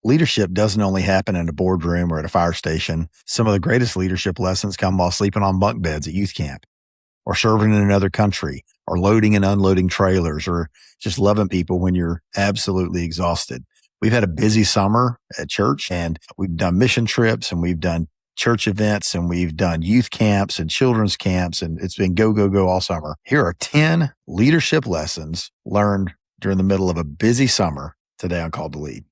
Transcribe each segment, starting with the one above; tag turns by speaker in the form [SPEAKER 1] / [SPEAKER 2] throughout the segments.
[SPEAKER 1] Leadership doesn't only happen in a boardroom or at a fire station. Some of the greatest leadership lessons come while sleeping on bunk beds at youth camp, or serving in another country, or loading and unloading trailers, or just loving people when you're absolutely exhausted. We've had a busy summer at church, and we've done mission trips, and we've done church events, and we've done youth camps and children's camps, and it's been go, go, go all summer. Here are 10 leadership lessons learned during the middle of a busy summer today on Called to Lead.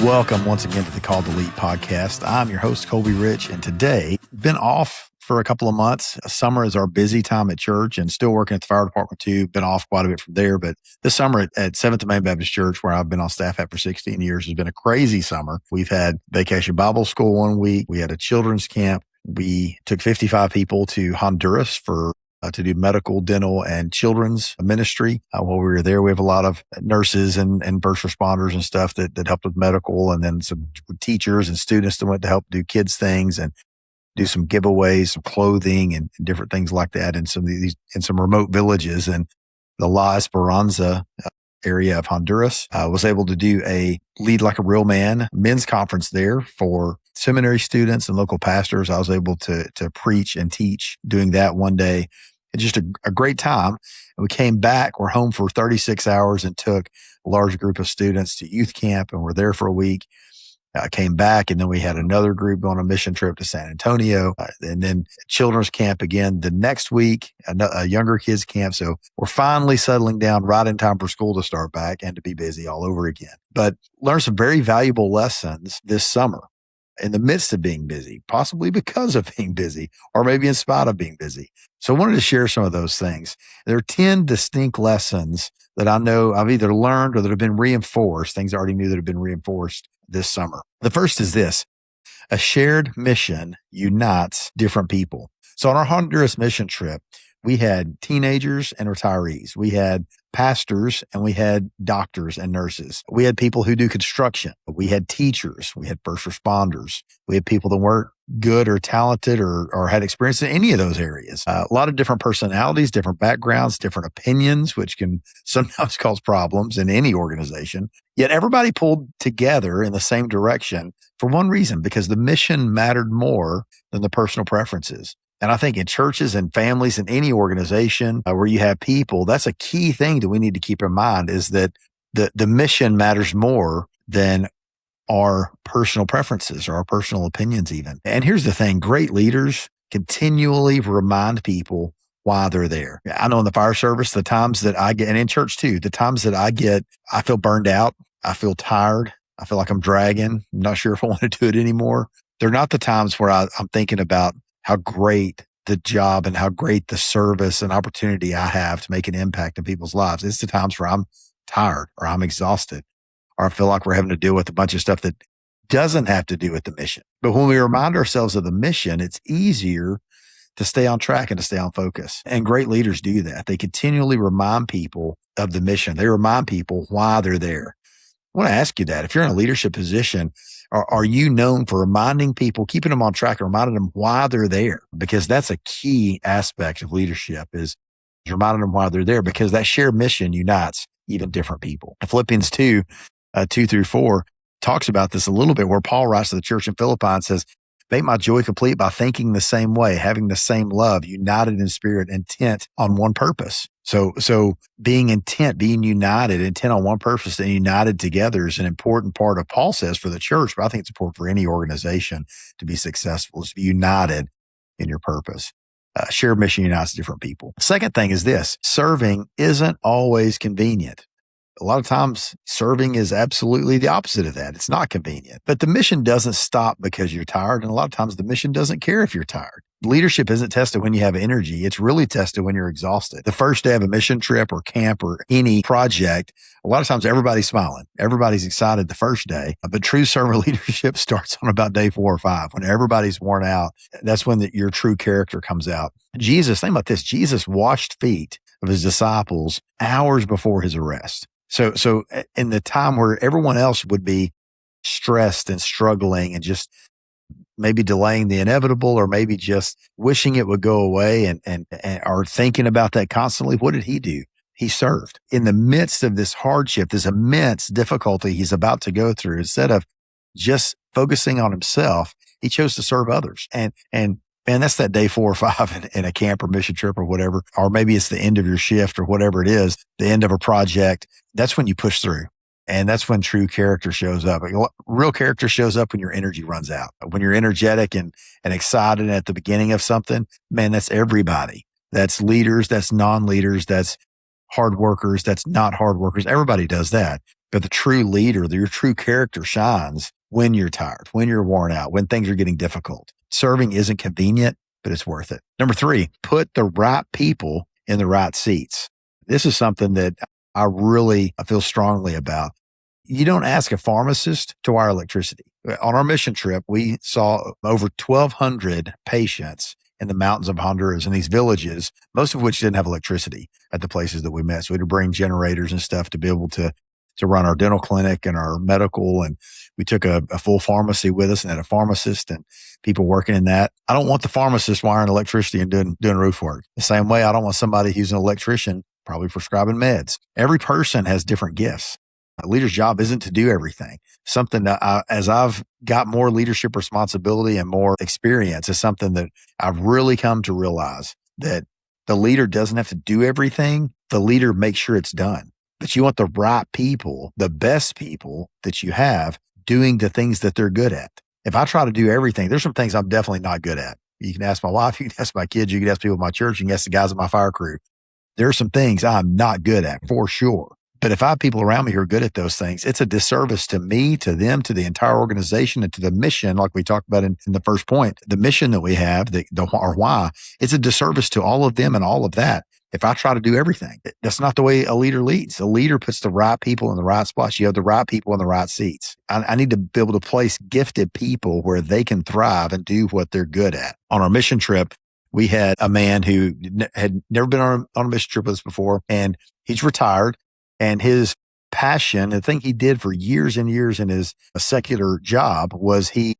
[SPEAKER 1] Welcome once again to the Called to Lead podcast. I'm your host, Colby Rich, and today, been off for a couple of months. Summer is our busy time at church and still working at the fire department too. Been off quite a bit from there, but this summer at Seventh and Main Baptist Church, where I've been on staff at for 16 years, has been a crazy summer. We've had Vacation Bible School one week. We had a children's camp. We took 55 people to Honduras to do medical, dental, and children's ministry. While we were there, we have a lot of nurses and first responders and stuff that helped with medical, and then some teachers and students that went to help do kids things and do some giveaways, some clothing and different things like that in some remote villages. And the La Esperanza area of Honduras was able to do a Lead Like a Real Man men's conference there for seminary students and local pastors. I was able to preach and teach doing that one day. It's just a great time. And we came back. We're home for 36 hours and took a large group of students to youth camp, and we're there for a week. Came back, and then we had another group on a mission trip to San Antonio, and then children's camp again the next week, a younger kids camp. So we're finally settling down right in time for school to start back and to be busy all over again. But learned some very valuable lessons this summer in the midst of being busy, possibly because of being busy, or maybe in spite of being busy. So I wanted to share some of those things. There are 10 distinct lessons that I know I've either learned or that have been reinforced, things I already knew that have been reinforced this summer. The first is this: a shared mission unites different people. So on our Honduras mission trip, we had teenagers and retirees. We had pastors and we had doctors and nurses. We had people who do construction. We had teachers. We had first responders. We had people that weren't good or talented or had experience in any of those areas. A lot of different personalities, different backgrounds, different opinions, which can sometimes cause problems in any organization. Yet everybody pulled together in the same direction for one reason: because the mission mattered more than the personal preferences. And I think in churches and families and any organization where you have people, that's a key thing that we need to keep in mind, is that the mission matters more than our personal preferences or our personal opinions even. And here's the thing: great leaders continually remind people why they're there. I know in the fire service, the times that I get, and in church too, the times that I feel burned out, I feel tired, I feel like I'm dragging, I'm not sure if I want to do it anymore. They're not the times where I'm thinking about how great the job and how great the service and opportunity I have to make an impact in people's lives. It's the times where I'm tired or I'm exhausted or I feel like we're having to deal with a bunch of stuff that doesn't have to do with the mission. But when we remind ourselves of the mission, it's easier to stay on track and to stay on focus. And great leaders do that. They continually remind people of the mission. They remind people why they're there. I want to ask you that. If you're in a leadership position, are you known for reminding people, keeping them on track, and reminding them why they're there? Because that's a key aspect of leadership, is reminding them why they're there, because that shared mission unites even different people. Philippians 2, 2-4 talks about this a little bit, where Paul writes to the church in Philippi and says, "Make my joy complete by thinking the same way, having the same love, united in spirit, intent on one purpose." So being intent, being united, intent on one purpose and united together is an important part of, Paul says, for the church, but I think it's important for any organization to be successful, is to be united in your purpose. Shared mission unites different people. Second thing is this: serving isn't always convenient. A lot of times serving is absolutely the opposite of that. It's not convenient. But the mission doesn't stop because you're tired. And a lot of times the mission doesn't care if you're tired. Leadership isn't tested when you have energy. It's really tested when you're exhausted. The first day of a mission trip or camp or any project, a lot of times everybody's smiling. Everybody's excited the first day. But true servant leadership starts on about day 4 or 5. When everybody's worn out, that's when your true character comes out. Jesus, think about this. Jesus washed feet of his disciples hours before his arrest. So in the time where everyone else would be stressed and struggling and just maybe delaying the inevitable or maybe just wishing it would go away and or thinking about that constantly, what did he do? He served in the midst of this hardship, this immense difficulty he's about to go through. Instead of just focusing on himself, he chose to serve others. And that's that day 4 or 5 in a camp or mission trip or whatever, or maybe it's the end of your shift or whatever it is, the end of a project. That's when you push through. And that's when true character shows up. Real character shows up when your energy runs out. When you're energetic and excited at the beginning of something, man, that's everybody. That's leaders, that's non-leaders, that's hard workers, that's not hard workers. Everybody does that. But the true leader, your true character shines when you're tired, when you're worn out, when things are getting difficult. Serving isn't convenient, but it's worth it. Number 3, put the right people in the right seats. This is something that I feel strongly about. You don't ask a pharmacist to wire electricity. On our mission trip, we saw over 1,200 patients in the mountains of Honduras in these villages, most of which didn't have electricity at the places that we met. So we had to bring generators and stuff to be able to run our dental clinic and our medical. And we took a full pharmacy with us and had a pharmacist and people working in that. I don't want the pharmacist wiring electricity and doing roof work. The same way I don't want somebody who's an electrician probably prescribing meds. Every person has different gifts. A leader's job isn't to do everything. Something that as I've got more leadership responsibility and more experience, is something that I've really come to realize that the leader doesn't have to do everything. The leader makes sure it's done. But you want the right people, the best people that you have doing the things that they're good at. If I try to do everything, there's some things I'm definitely not good at. You can ask my wife, you can ask my kids, you can ask people in my church, you can ask the guys in my fire crew. There are some things I'm not good at for sure. But if I have people around me who are good at those things, it's a disservice to me, to them, to the entire organization, and to the mission, like we talked about in the first point, the mission that we have, our why, it's a disservice to all of them and all of that. If I try to do everything, that's not the way a leader leads. A leader puts the right people in the right spots. You have the right people in the right seats. I need to be able to place gifted people where they can thrive and do what they're good at. On our mission trip, we had a man who had never been on a mission trip with us before, and he's retired. And his passion, the thing he did for years and years in his secular job, was he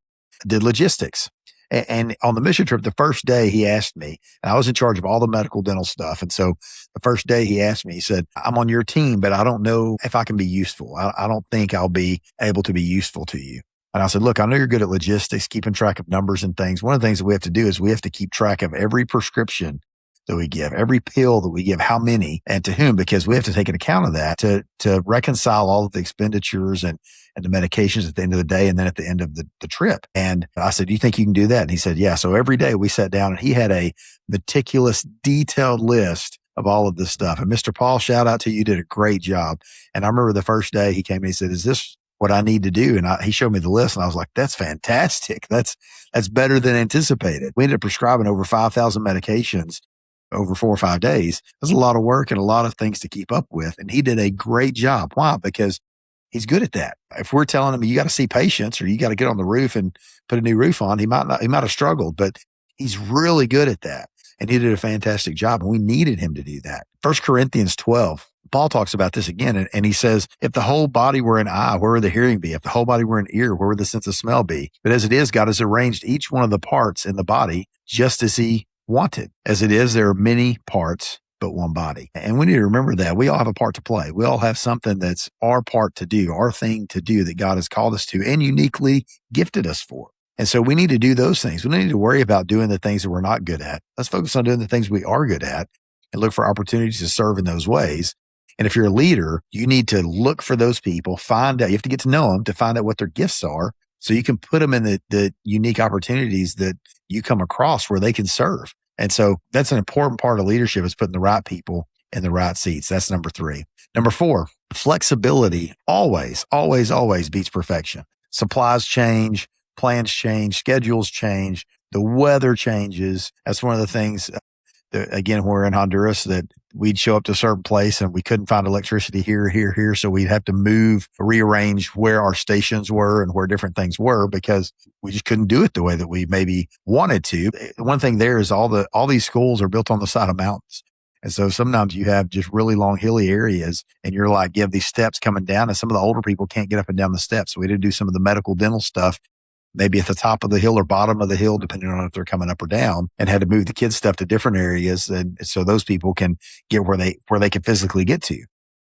[SPEAKER 1] did logistics. And on the mission trip, the first day he asked me, and I was in charge of all the medical dental stuff. And so the first day he asked me, he said, I'm on your team, but I don't know if I can be useful. I don't think I'll be able to be useful to you. And I said, look, I know you're good at logistics, keeping track of numbers and things. One of the things that we have to do is we have to keep track of every prescription that we give, every pill that we give, how many and to whom, because we have to take an account of that to reconcile all of the expenditures and the medications at the end of the day and then at the end of the trip. And I said, do you think you can do that? And he said, yeah. So every day we sat down and he had a meticulous, detailed list of all of this stuff. And Mr. Paul, shout out to you, did a great job. And I remember the first day he came and he said, is this what I need to do? And he showed me the list and I was like, that's fantastic. That's better than anticipated. We ended up prescribing over 5,000 medications over 4 or 5 days. There's a lot of work and a lot of things to keep up with. And he did a great job. Why? Because he's good at that. If we're telling him you got to see patients or you got to get on the roof and put a new roof on, he might have struggled, but he's really good at that. And he did a fantastic job. And we needed him to do that. 1 Corinthians 12, Paul talks about this again. And he says, if the whole body were an eye, where would the hearing be? If the whole body were an ear, where would the sense of smell be? But as it is, God has arranged each one of the parts in the body just as he wanted. As it is, there are many parts, but one body. And we need to remember that we all have a part to play. We all have something that's our part to do, our thing to do that God has called us to and uniquely gifted us for. And so we need to do those things. We don't need to worry about doing the things that we're not good at. Let's focus on doing the things we are good at and look for opportunities to serve in those ways. And if you're a leader, you need to look for those people, find out, you have to get to know them to find out what their gifts are so you can put them in the unique opportunities that you come across where they can serve. And so that's an important part of leadership, is putting the right people in the right seats. That's number 3. Number 4, flexibility always beats perfection. Supplies change, plans change, schedules change, the weather changes. That's one of the things, again, we're in Honduras, that we'd show up to a certain place and we couldn't find electricity here. So we'd have to rearrange where our stations were and where different things were because we just couldn't do it the way that we maybe wanted to. One thing there is all these schools are built on the side of mountains. And so sometimes you have just really long hilly areas and you're like, you have these steps coming down and some of the older people can't get up and down the steps. So we had to do some of the medical dental stuff maybe at the top of the hill or bottom of the hill, depending on if they're coming up or down, and had to move the kids' stuff to different areas. And so those people can get where they can physically get to.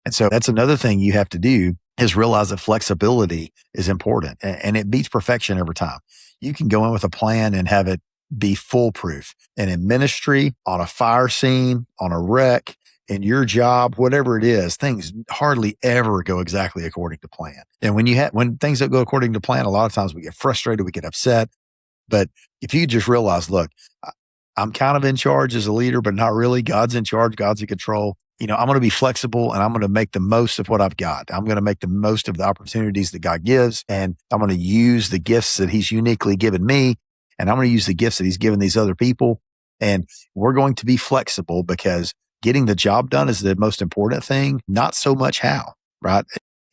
[SPEAKER 1] And so that's another thing you have to do is realize that flexibility is important, and it beats perfection every time. You can go in with a plan and have it be foolproof. And in ministry, on a fire scene, on a wreck, in your job, whatever it is, things hardly ever go exactly according to plan. And when things don't go according to plan, a lot of times we get frustrated, we get upset. But if you just realize, look, I'm kind of in charge as a leader, but not really. God's in charge. God's in control. I'm going to be flexible, and I'm going to make the most of what I've got. I'm going to make the most of the opportunities that God gives, and I'm going to use the gifts that he's uniquely given me, and I'm going to use the gifts that he's given these other people. And we're going to be flexible because getting the job done is the most important thing, not so much how, right?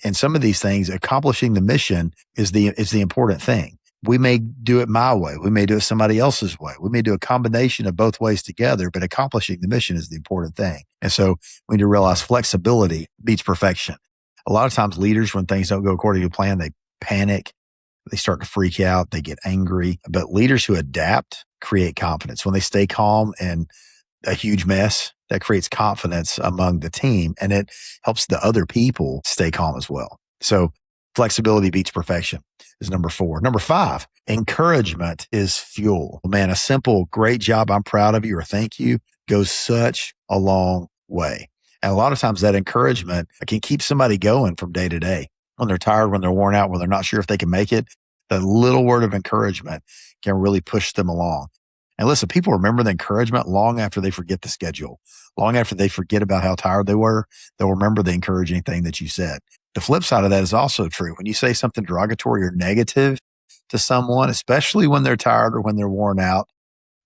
[SPEAKER 1] And some of these things, accomplishing the mission is the important thing. We may do it my way. We may do it somebody else's way. We may do a combination of both ways together, but accomplishing the mission is the important thing. And so we need to realize flexibility beats perfection. A lot of times leaders, when things don't go according to plan, they panic, they start to freak out, they get angry. But leaders who adapt create confidence. When they stay calm in a huge mess, that creates confidence among the team, and it helps the other people stay calm as well. So flexibility beats perfection is number 4. Number 5, encouragement is fuel. Man, a simple, great job, I'm proud of you, or thank you goes such a long way. And a lot of times that encouragement can keep somebody going from day to day. When they're tired, when they're worn out, when they're not sure if they can make it, that little word of encouragement can really push them along. And listen, people remember the encouragement long after they forget the schedule, long after they forget about how tired they were. They'll remember the encouraging thing that you said. The flip side of that is also true. When you say something derogatory or negative to someone, especially when they're tired or when they're worn out,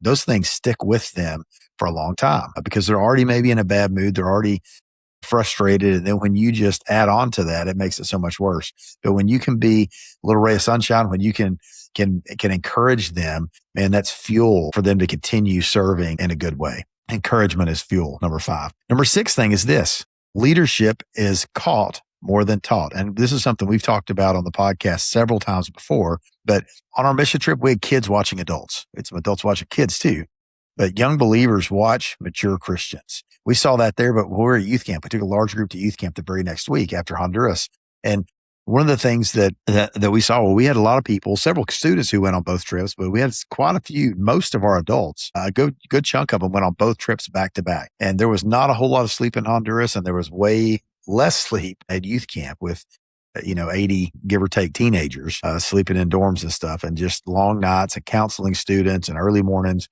[SPEAKER 1] those things stick with them for a long time because they're already maybe in a bad mood. They're already frustrated. And then when you just add on to that, it makes it so much worse. But when you can be a little ray of sunshine, when you can encourage them, man, that's fuel for them to continue serving in a good way. Encouragement is fuel, number 5. Number 6 thing is this: leadership is caught more than taught. And this is something we've talked about on the podcast several times before. But on our mission trip, we had kids watching adults. We had some adults watching kids too. But young believers watch mature Christians. We saw that there, but we were at youth camp. We took a large group to youth camp the very next week after Honduras. And one of the things that we saw, well, we had a lot of people, several students who went on both trips, but we had quite a few, most of our adults, a good chunk of them went on both trips back to back. And there was not a whole lot of sleep in Honduras, and there was way less sleep at youth camp with 80, give or take, teenagers sleeping in dorms and stuff, and just long nights and counseling students and early mornings.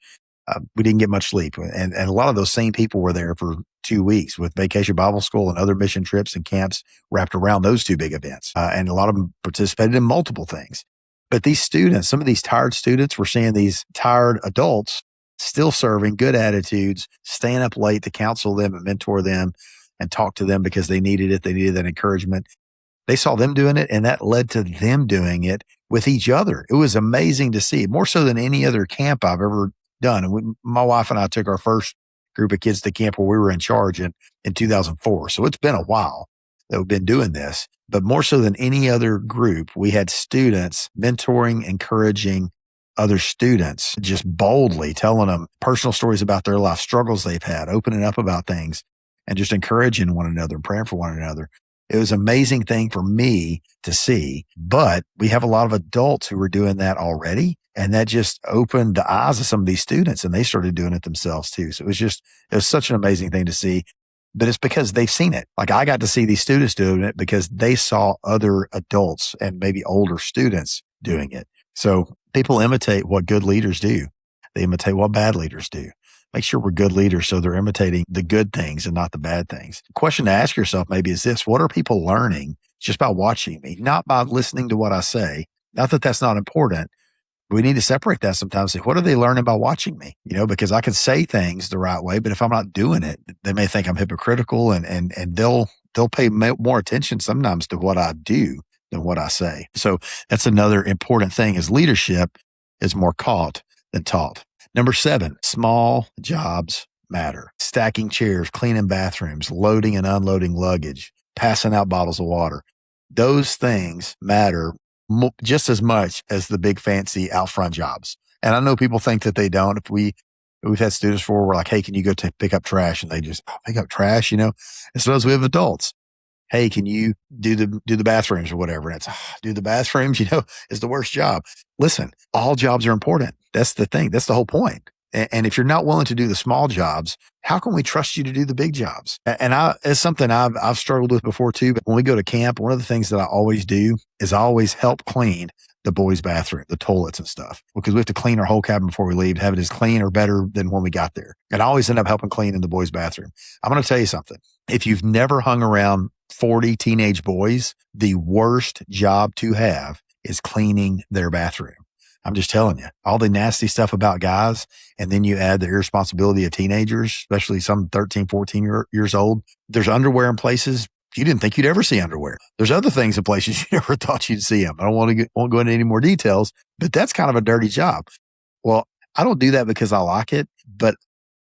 [SPEAKER 1] We didn't get much sleep. And a lot of those same people were there for 2 weeks with Vacation Bible School and other mission trips and camps wrapped around those 2 big events. And a lot of them participated in multiple things. But these students, some of these tired students, were seeing these tired adults still serving, good attitudes, staying up late to counsel them and mentor them and talk to them because they needed it. They needed that encouragement. They saw them doing it, and that led to them doing it with each other. It was amazing to see, more so than any other camp I've ever done. And my wife and I took our first group of kids to camp where we were in charge in 2004. So it's been a while that we've been doing this, but more so than any other group, we had students mentoring, encouraging other students, just boldly telling them personal stories about their life, struggles they've had, opening up about things, and just encouraging one another and praying for one another. It was an amazing thing for me to see, but we have a lot of adults who were doing that already. And that just opened the eyes of some of these students, and they started doing it themselves too. So it was such an amazing thing to see, but it's because they've seen it. Like, I got to see these students doing it because they saw other adults and maybe older students doing it. So people imitate what good leaders do. They imitate what bad leaders do. Make sure we're good leaders so they're imitating the good things and not the bad things. The question to ask yourself maybe is this: what are people learning just by watching me, not by listening to what I say? Not that that's not important. We need to separate that sometimes. Say, what are they learning by watching me? Because I can say things the right way, but if I'm not doing it, they may think I'm hypocritical, and they'll pay more attention sometimes to what I do than what I say. So that's another important thing, is leadership is more caught than taught. Number 7, small jobs matter. Stacking chairs, cleaning bathrooms, loading and unloading luggage, passing out bottles of water. Those things matter just as much as the big fancy out front jobs. And I know people think that they don't. We've had students before, we're like, hey, can you go pick up trash? And they just pick up trash, And suppose we have adults. Hey, can you do the bathrooms or whatever? And it's do the bathrooms, is the worst job. Listen, all jobs are important. That's the thing. That's the whole point. And if you're not willing to do the small jobs, how can we trust you to do the big jobs? And it's something I've struggled with before too. But when we go to camp, one of the things that I always do is I always help clean the boys' bathroom, the toilets and stuff, because we have to clean our whole cabin before we leave to have it as clean or better than when we got there. And I always end up helping clean in the boys' bathroom. I'm going to tell you something. If you've never hung around 40 teenage boys, the worst job to have is cleaning their bathroom. I'm just telling you, all the nasty stuff about guys, and then you add the irresponsibility of teenagers, especially some 13, 14 years old. There's underwear in places you didn't think you'd ever see underwear. There's other things in places you never thought you'd see them. I won't go into any more details, but that's kind of a dirty job. Well, I don't do that because I like it, but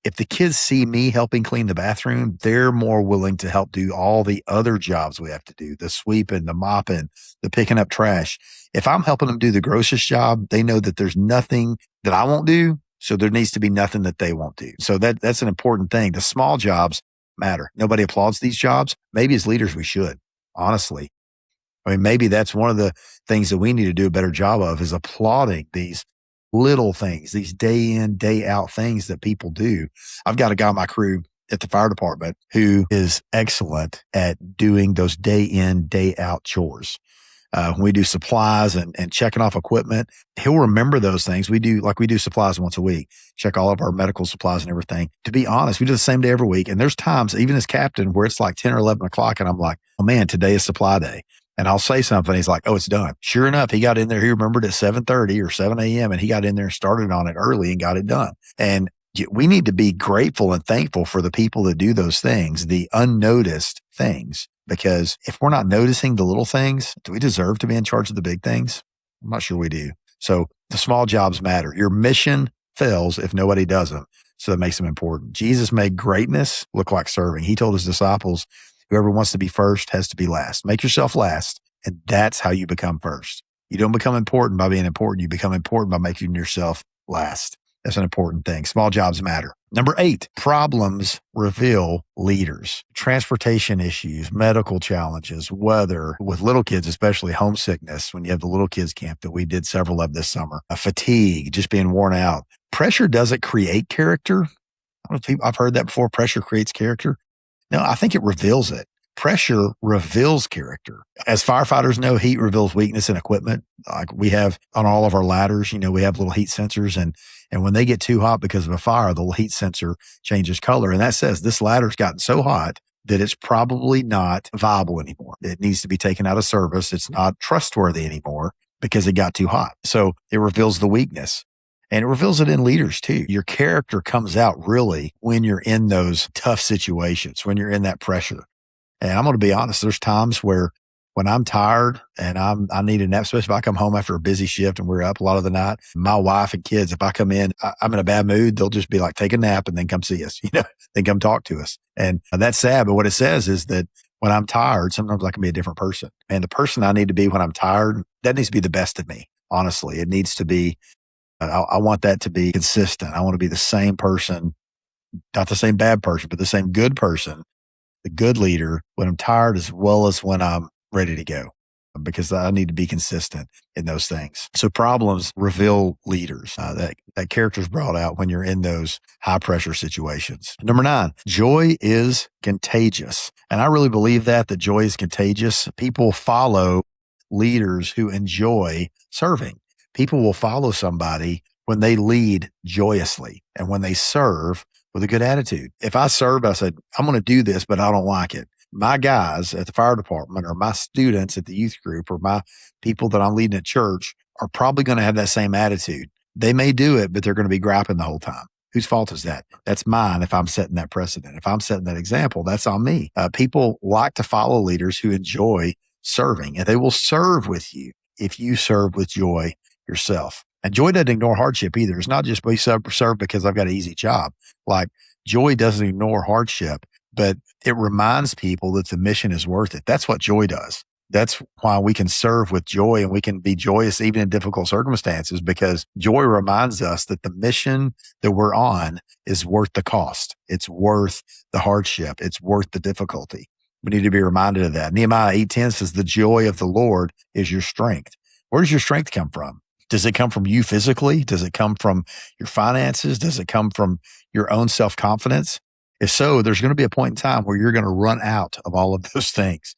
[SPEAKER 1] if the kids see me helping clean the bathroom, they're more willing to help do all the other jobs we have to do, the sweeping, the mopping, the picking up trash. If I'm helping them do the grossest job, they know that there's nothing that I won't do. So there needs to be nothing that they won't do. So that's an important thing. The small jobs matter. Nobody applauds these jobs. Maybe as leaders, we should, honestly. I mean, maybe that's one of the things that we need to do a better job of is applauding these little things, these day in, day out things that people do. I've got a guy on my crew at the fire department who is excellent at doing those day in, day out chores. When we do supplies and checking off equipment, he'll remember those things. We do supplies once a week, check all of our medical supplies and everything. To be honest, we do the same day every week. And there's times, even as captain, where it's like 10 or 11 o'clock and I'm like, oh man, today is supply day. And I'll say something. He's like, oh, it's done. Sure enough, he got in there. He remembered at 7:30 or 7 a.m. and he got in there and started on it early and got it done. And we need to be grateful and thankful for the people that do those things, the unnoticed things, because if we're not noticing the little things, do we deserve to be in charge of the big things? I'm not sure we do. So the small jobs matter. Your mission fails if nobody does them. So that makes them important. Jesus made greatness look like serving. He told his disciples, whoever wants to be first has to be last. Make yourself last. And that's how you become first. You don't become important by being important. You become important by making yourself last. That's an important thing. Small jobs matter. Number 8, problems reveal leaders. Transportation issues, medical challenges, weather, with little kids, especially homesickness, when you have the little kids camp that we did several of this summer, fatigue, just being worn out. Pressure doesn't create character. I've heard that before. Pressure creates character. No, I think it reveals it. Pressure reveals character. As firefighters know, heat reveals weakness in equipment. Like we have on all of our ladders, we have little heat sensors and when they get too hot because of a fire, the little heat sensor changes color. And that says this ladder's gotten so hot that it's probably not viable anymore. It needs to be taken out of service. It's not trustworthy anymore because it got too hot. So it reveals the weakness. And it reveals it in leaders too. Your character comes out really when you're in those tough situations, when you're in that pressure. And I'm going to be honest, there's times where when I'm tired and I need a nap, especially if I come home after a busy shift and we're up a lot of the night, my wife and kids, if I come in, I'm in a bad mood, they'll just be like, take a nap and then come see us, then come talk to us. And that's sad. But what it says is that when I'm tired, sometimes I can be a different person. And the person I need to be when I'm tired, that needs to be the best of me. Honestly, it needs to be, I want that to be consistent. I want to be the same person, not the same bad person, but the same good person, the good leader when I'm tired as well as when I'm ready to go, because I need to be consistent in those things. So problems reveal leaders. That character is brought out when you're in those high pressure situations. Number 9, joy is contagious. And I really believe that joy is contagious. People follow leaders who enjoy serving. People will follow somebody when they lead joyously and when they serve with a good attitude. If I serve, I said, I'm going to do this, but I don't like it. My guys at the fire department or my students at the youth group or my people that I'm leading at church are probably going to have that same attitude. They may do it, but they're going to be griping the whole time. Whose fault is that? That's mine if I'm setting that precedent. If I'm setting that example, that's on me. People like to follow leaders who enjoy serving, and they will serve with you if you serve with joy yourself. And joy doesn't ignore hardship either. It's not just we serve because I've got an easy job. Like joy doesn't ignore hardship, but it reminds people that the mission is worth it. That's what joy does. That's why we can serve with joy and we can be joyous even in difficult circumstances, because joy reminds us that the mission that we're on is worth the cost. It's worth the hardship. It's worth the difficulty. We need to be reminded of that. Nehemiah 8:10 says, the joy of the Lord is your strength. Where does your strength come from? Does it come from you physically? Does it come from your finances? Does it come from your own self-confidence? If so, there's going to be a point in time where you're going to run out of all of those things.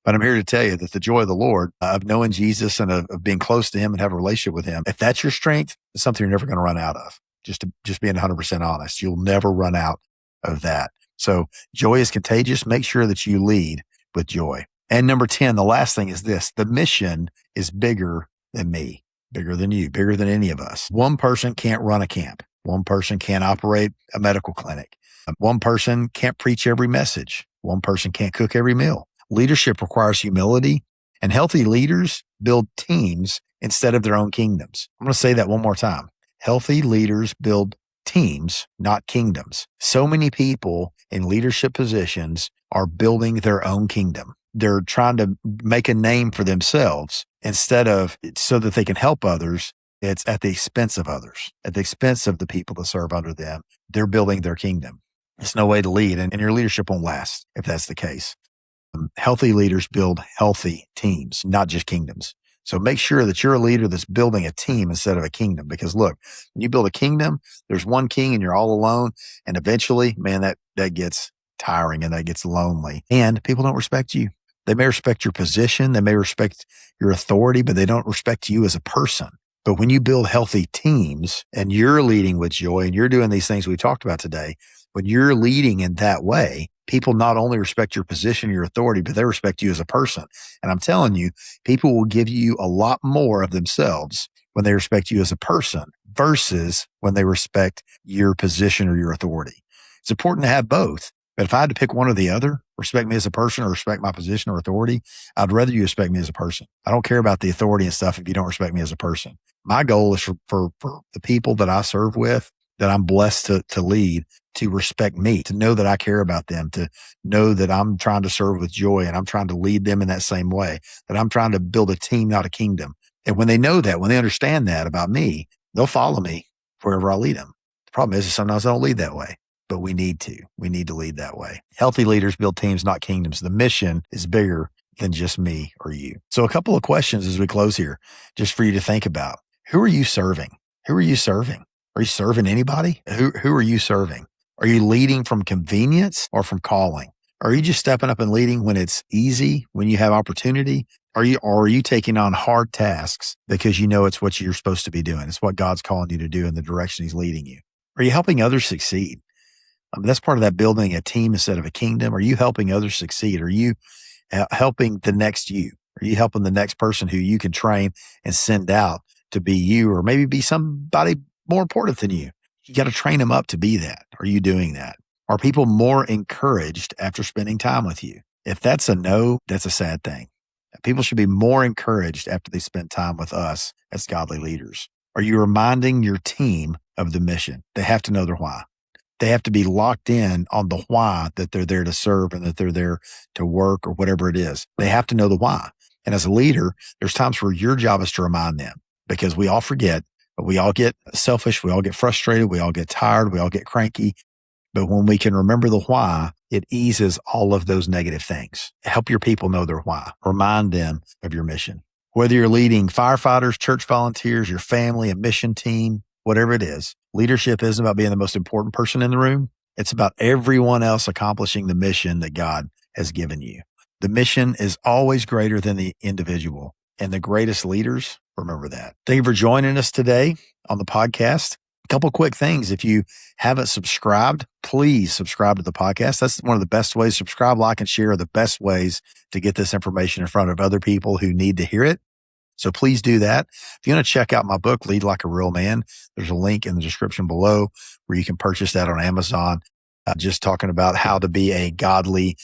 [SPEAKER 1] But I'm here to tell you that the joy of the Lord, of knowing Jesus and of being close to him and have a relationship with him, if that's your strength, it's something you're never going to run out of. Just being 100% honest, you'll never run out of that. So joy is contagious. Make sure that you lead with joy. And number 10, the last thing is this: the mission is bigger than me, bigger than you, bigger than any of us. One person can't run a camp. One person can't operate a medical clinic. One person can't preach every message. One person can't cook every meal. Leadership requires humility, and healthy leaders build teams instead of their own kingdoms. I'm going to say that one more time. Healthy leaders build teams, not kingdoms. So many people in leadership positions are building their own kingdom. They're trying to make a name for themselves instead of so that they can help others. It's at the expense of others, at the expense of the people that serve under them. They're building their kingdom. It's no way to lead, and your leadership won't last if that's the case. Healthy leaders build healthy teams, not just kingdoms. So make sure that you're a leader that's building a team instead of a kingdom. Because look, when you build a kingdom, there's one king and you're all alone. And eventually, man, that gets tiring and that gets lonely. And people don't respect you. They may respect your position. They may respect your authority, but they don't respect you as a person. But when you build healthy teams and you're leading with joy and you're doing these things we talked about today, when you're leading in that way, people not only respect your position, your authority, but they respect you as a person. And I'm telling you, people will give you a lot more of themselves when they respect you as a person versus when they respect your position or your authority. It's important to have both. But if I had to pick one or the other, respect me as a person or respect my position or authority, I'd rather you respect me as a person. I don't care about the authority and stuff if you don't respect me as a person. My goal is for the people that I serve with, that I'm blessed to lead, to respect me, to know that I care about them, to know that I'm trying to serve with joy and I'm trying to lead them in that same way, that I'm trying to build a team, not a kingdom. And when they know that, when they understand that about me, they'll follow me wherever I lead them. The problem is sometimes I don't lead that way, but we need to lead that way. Healthy leaders build teams, not kingdoms. The mission is bigger than just me or you. So a couple of questions as we close here, just for you to think about. Who are you serving? Who are you serving? Are you serving anybody? Who are you serving? Are you leading from convenience or from calling? Are you just stepping up and leading when it's easy, when you have opportunity? Or are you taking on hard tasks because you know it's what you're supposed to be doing? It's what God's calling you to do in the direction he's leading you. Are you helping others succeed? That's part of that building a team instead of a kingdom. Are you helping others succeed? Are you helping the next you? Are you helping the next person who you can train and send out to be you, or maybe be somebody more important than you? You got to train them up to be that. Are you doing that? Are people more encouraged after spending time with you? If that's a no, that's a sad thing. People should be more encouraged after they spend time with us as godly leaders. Are you reminding your team of the mission? They have to know their why. They have to be locked in on the why that they're there to serve and that they're there to work or whatever it is. They have to know the why. And as a leader, there's times where your job is to remind them, because we all forget, but we all get selfish. We all get frustrated. We all get tired. We all get cranky. But when we can remember the why, it eases all of those negative things. Help your people know their why. Remind them of your mission. Whether you're leading firefighters, church volunteers, your family, a mission team, whatever it is, leadership isn't about being the most important person in the room. It's about everyone else accomplishing the mission that God has given you. The mission is always greater than the individual, and the greatest leaders remember that. Thank you for joining us today on the podcast. A couple quick things. If you haven't subscribed, please subscribe to the podcast. That's one of the best ways. Subscribe, like, and share are the best ways to get this information in front of other people who need to hear it. So please do that. If you want to check out my book, Lead Like a Real Man, there's a link in the description below where you can purchase that on Amazon. Just talking about how to be a godly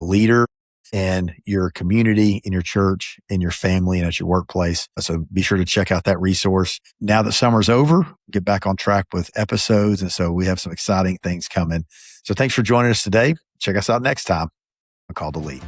[SPEAKER 1] leader in your community, in your church, in your family, and at your workplace. So be sure to check out that resource. Now that summer's over, get back on track with episodes. And so we have some exciting things coming. So thanks for joining us today. Check us out next time on Call to Lead.